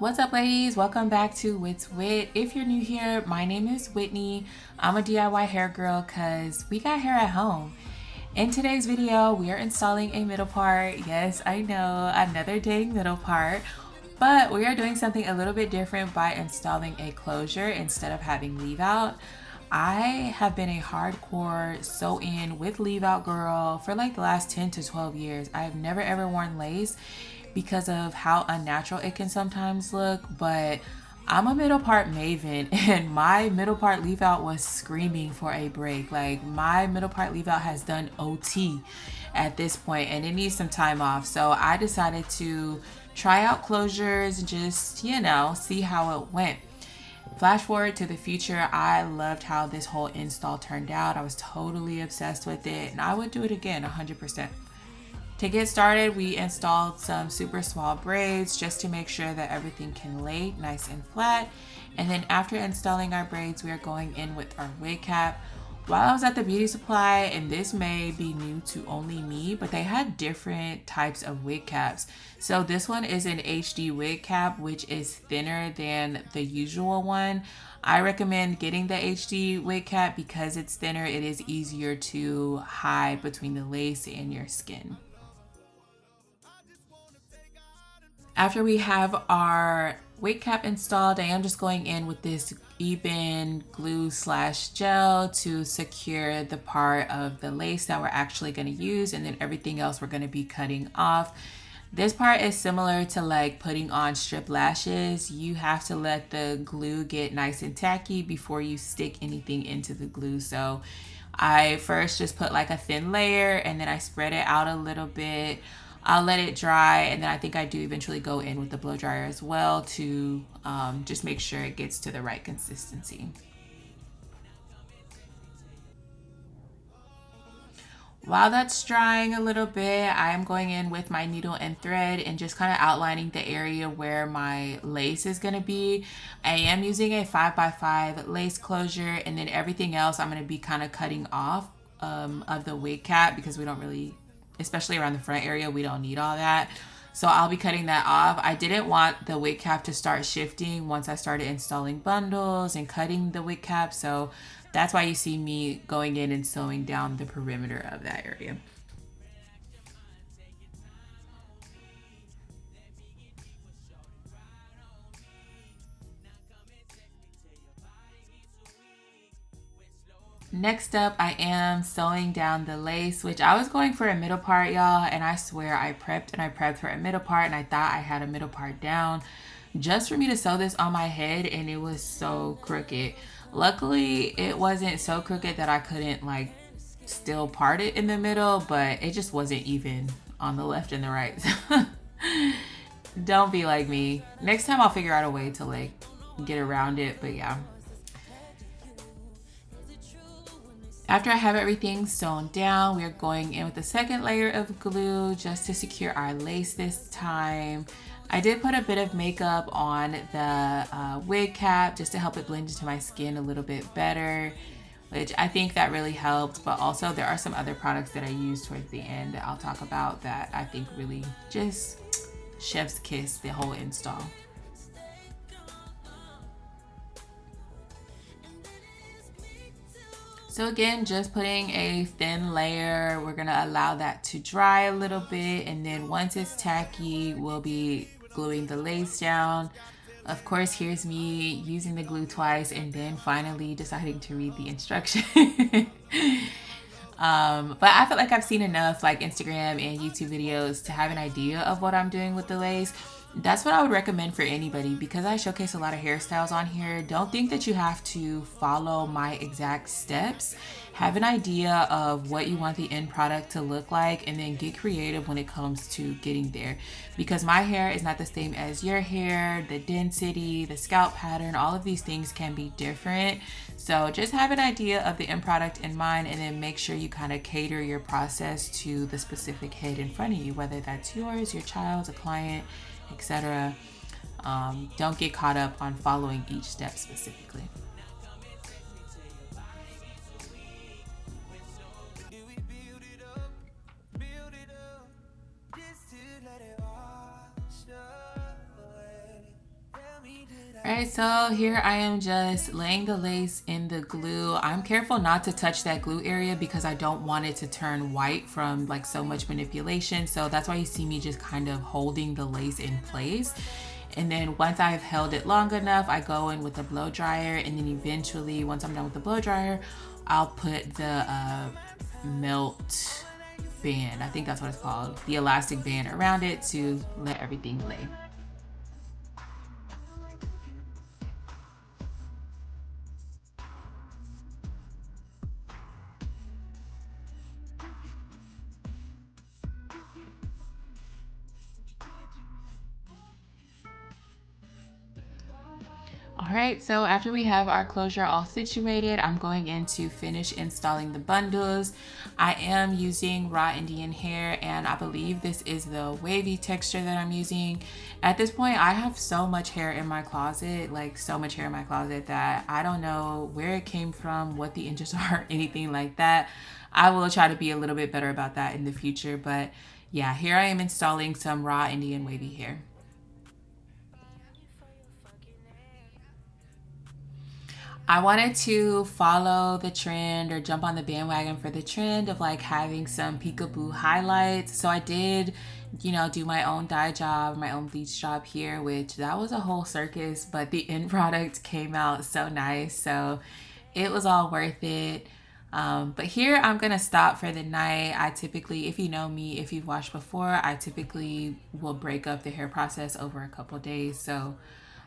What's up, ladies? Welcome back to Wit's Wit. If you're new here, my name is Whitney. I'm a DIY hair girl because we got hair at home. In today's video, we are installing a middle part. Yes, I know, another dang middle part. But we are doing something a little bit different by installing a closure instead of having leave out. I have been a hardcore sew in with leave out girl for like the last 10 to 12 years. I have never ever worn lace because of how unnatural it can sometimes look, but I'm a middle part maven and my middle part leave out was screaming for a break. Like my middle part leave out has done OT at this point and it needs some time off. So I decided to try out closures and just, see how it went. Flash forward to the future, I loved how this whole install turned out. I was totally obsessed with it and I would do it again 100%. To get started, we installed some super small braids just to make sure that everything can lay nice and flat. And then after installing our braids, we are going in with our wig cap. While I was at the beauty supply, and this may be new to only me, but they had different types of wig caps. So this one is an HD wig cap, which is thinner than the usual one. I recommend getting the HD wig cap because it's thinner. It is easier to hide between the lace and your skin. After we have our wig cap installed, I am just going in with this ebin glue / gel to secure the part of the lace that we're actually going to use, and then everything else we're going to be cutting off. This part is similar to like putting on strip lashes. You have to let the glue get nice and tacky before you stick anything into the glue. So I first just put like a thin layer and then I spread it out a little bit. I'll let it dry, and then I think I do eventually go in with the blow dryer as well to just make sure it gets to the right consistency. While that's drying a little bit, I'm going in with my needle and thread and just kind of outlining the area where my lace is going to be. I am using a 5x5 lace closure, and then everything else I'm going to be kind of cutting off of the wig cap because we don't really, especially around the front area, we don't need all that. So I'll be cutting that off. I didn't want the wig cap to start shifting once I started installing bundles and cutting the wig cap. So that's why you see me going in and sewing down the perimeter of that area. Next up, I am sewing down the lace, which I was going for a middle part, y'all, and I swear I prepped for a middle part, and I thought I had a middle part down just for me to sew this on my head, and it was so crooked. Luckily, it wasn't so crooked that I couldn't like still part it in the middle, but it just wasn't even on the left and the right. Don't be like me. Next time I'll figure out a way to like get around it, but yeah. After I have everything sewn down, we are going in with the second layer of glue just to secure our lace this time. I did put a bit of makeup on the wig cap just to help it blend into my skin a little bit better, which I think that really helped. But also there are some other products that I used towards the end that I'll talk about that I think really just chef's kiss the whole install. So again, just putting a thin layer. We're gonna allow that to dry a little bit, and then once it's tacky, we'll be gluing the lace down. Of course, here's me using the glue twice and then finally deciding to read the instructions. But I feel like I've seen enough like Instagram and YouTube videos to have an idea of what I'm doing with the lace. That's what I would recommend for anybody because I showcase a lot of hairstyles on here. Don't think that you have to follow my exact steps. Have an idea of what you want the end product to look like and then get creative when it comes to getting there. Because my hair is not the same as your hair, the density, the scalp pattern, all of these things can be different. So just have an idea of the end product in mind and then make sure you kind of cater your process to the specific head in front of you, whether that's yours, your child's, a client, etc. Don't get caught up on following each step specifically. Alright, so here I am just laying the lace in the glue. I'm careful not to touch that glue area because I don't want it to turn white from like so much manipulation. So that's why you see me just kind of holding the lace in place. And then once I've held it long enough, I go in with a blow dryer, and then eventually once I'm done with the blow dryer, I'll put the melt band, I think that's what it's called, the elastic band around it to let everything lay. All right, so after we have our closure all situated, I'm going in to finish installing the bundles. I am using raw Indian hair, and I believe this is the wavy texture that I'm using. At this point, I have so much hair in my closet, like so much hair in my closet, that I don't know where it came from, what the inches are, anything like that. I will try to be a little bit better about that in the future, but yeah, here I am installing some raw Indian wavy hair. I wanted to follow the trend or jump on the bandwagon for the trend of like having some peekaboo highlights. So I did, you know, do my own dye job, my own bleach job here, which that was a whole circus, but the end product came out so nice. So it was all worth it. But here I'm gonna stop for the night. I typically, if you know me, if you've watched before, I typically will break up the hair process over a couple days. So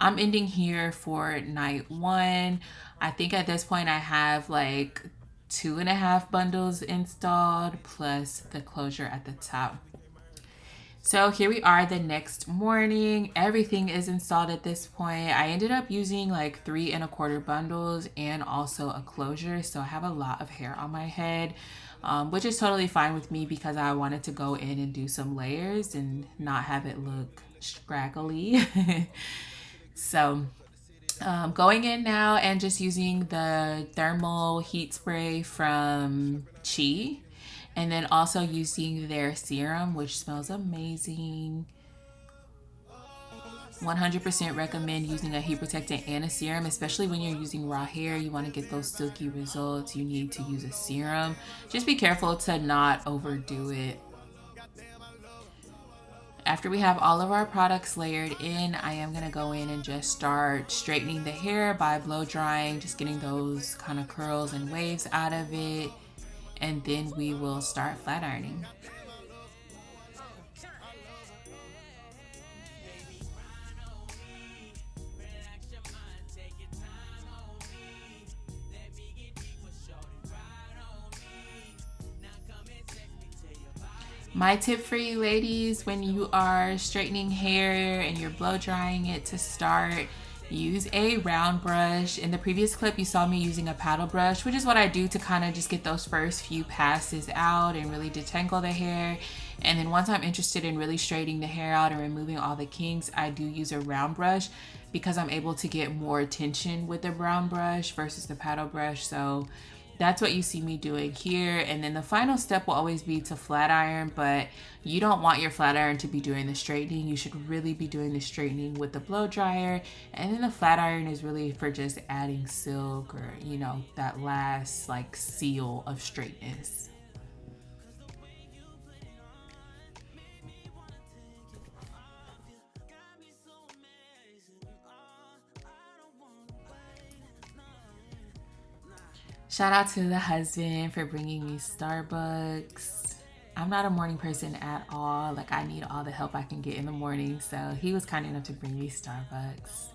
I'm ending here for night 1. I think at this point I have like 2.5 bundles installed plus the closure at the top. So here we are the next morning. Everything is installed at this point. I ended up using like 3.25 bundles and also a closure. So I have a lot of hair on my head, which is totally fine with me because I wanted to go in and do some layers and not have it look scraggly. So going in now and just using the thermal heat spray from Hiiiii, and then also using their serum, which smells amazing. 100% recommend using a heat protectant and a serum, especially when you're using raw hair. You want to get those silky results. You need to use a serum. Just be careful to not overdo it. After we have all of our products layered in, I am going to go in and just start straightening the hair by blow drying, just getting those kind of curls and waves out of it. And then we will start flat ironing. My tip for you ladies, when you are straightening hair and you're blow drying it to start, use a round brush. In the previous clip, you saw me using a paddle brush, which is what I do to kind of just get those first few passes out and really detangle the hair. And then once I'm interested in really straightening the hair out and removing all the kinks, I do use a round brush because I'm able to get more attention with the round brush versus the paddle brush. So that's what you see me doing here. And then the final step will always be to flat iron, but you don't want your flat iron to be doing the straightening. You should really be doing the straightening with the blow dryer. And then the flat iron is really for just adding silk or, you know, that last like seal of straightness. Shout out to the husband for bringing me Starbucks. I'm not a morning person at all. Like, I need all the help I can get in the morning. So he was kind enough to bring me Starbucks.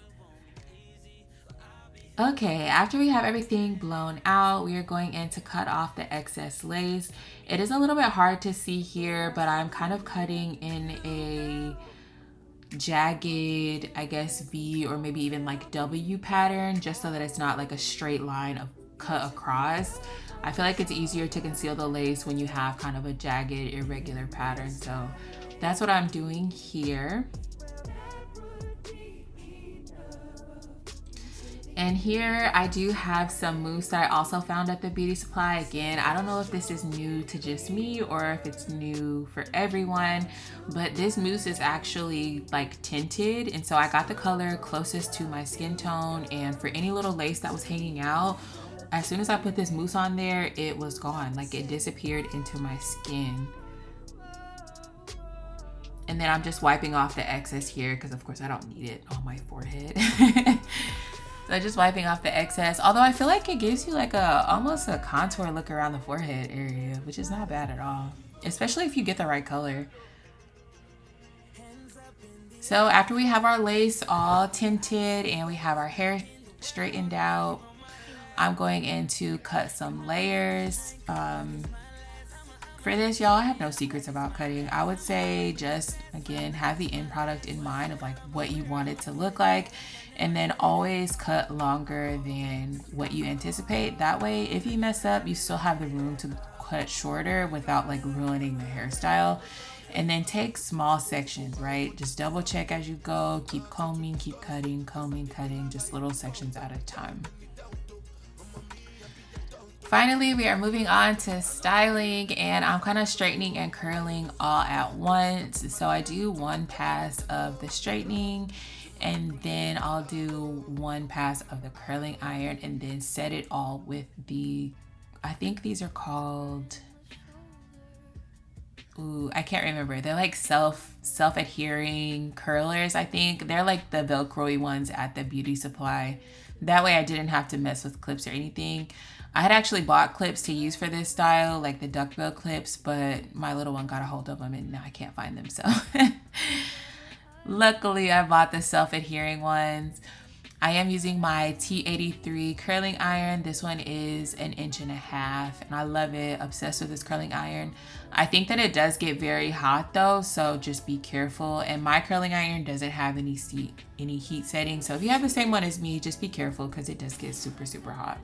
Okay, after we have everything blown out, we are going in to cut off the excess lace. It is a little bit hard to see here, but I'm kind of cutting in a jagged, I guess, V or maybe even like W pattern, just so that it's not like a straight line of cut across. I feel like it's easier to conceal the lace when you have kind of a jagged, irregular pattern. So that's what I'm doing here. And here I do have some mousse that I also found at the beauty supply. Again, I don't know if this is new to just me or if it's new for everyone, but this mousse is actually like tinted. And so I got the color closest to my skin tone, and for any little lace that was hanging out, as soon as I put this mousse on there, it was gone. Like it disappeared into my skin. And then I'm just wiping off the excess here because of course I don't need it on my forehead. So just wiping off the excess. Although I feel like it gives you like almost a contour look around the forehead area, which is not bad at all, especially if you get the right color. So after we have our lace all tinted and we have our hair straightened out, I'm going in to cut some layers. For this, y'all, I have no secrets about cutting. I would say just, again, have the end product in mind of like what you want it to look like, and then always cut longer than what you anticipate. That way, if you mess up, you still have the room to cut shorter without like ruining the hairstyle. And then take small sections, right? Just double check as you go, keep combing, keep cutting, combing, cutting, just little sections at a time. Finally, we are moving on to styling, and I'm kind of straightening and curling all at once. So I do one pass of the straightening, and then I'll do one pass of the curling iron, and then set it all with the, I think these are called, ooh, I can't remember. They're like self-adhering curlers. I think they're like the Velcro-y ones at the beauty supply. That way I didn't have to mess with clips or anything. I had actually bought clips to use for this style, like the duckbill clips, but my little one got a hold of them and now I can't find them. So luckily I bought the self-adhering ones. I am using my T83 curling iron. This one is 1.5 inches and I love it. Obsessed with this curling iron. I think that it does get very hot though, so just be careful. And my curling iron doesn't have any heat setting. So if you have the same one as me, just be careful because it does get super, super hot.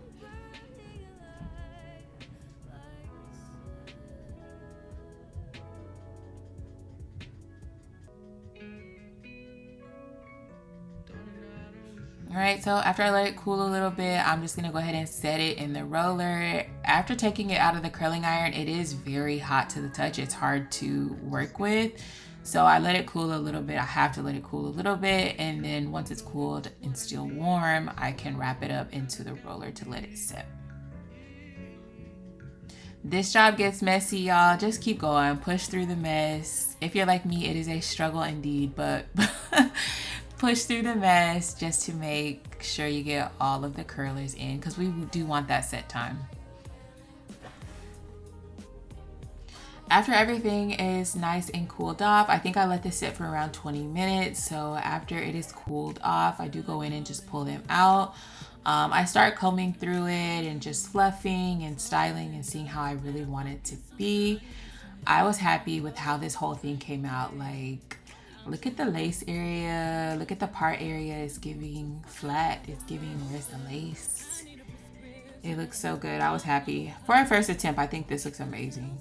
All right, so after I let it cool a little bit, I'm just gonna go ahead and set it in the roller. After taking it out of the curling iron, it is very hot to the touch. It's hard to work with. So I let it cool a little bit. I have to let it cool a little bit. And then once it's cooled and still warm, I can wrap it up into the roller to let it set. This job gets messy, y'all. Just keep going, push through the mess. If you're like me, it is a struggle indeed, but push through the mess just to make sure you get all of the curlers in because we do want that set time. After everything is nice and cooled off, I think I let this sit for around 20 minutes. So after it is cooled off, I do go in and just pull them out. I start combing through it and just fluffing and styling and seeing how I really want it to be. I was happy with how this whole thing came out. Like, look at the lace area, look at the part area. It's giving flat, it's giving where's the lace. It looks so good. I was happy. For our first attempt, I think this looks amazing.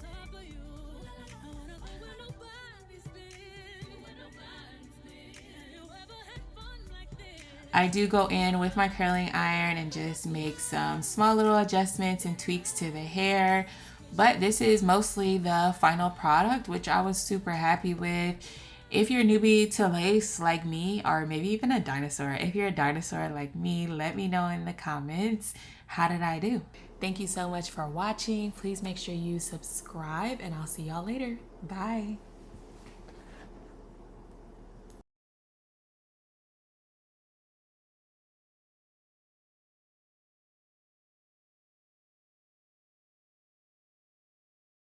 I do go in with my curling iron and just make some small little adjustments and tweaks to the hair. But this is mostly the final product, which I was super happy with. If you're a newbie to lace like me, or maybe even a dinosaur, if you're a dinosaur like me, let me know in the comments, how did I do? Thank you so much for watching. Please make sure you subscribe and I'll see y'all later. Bye.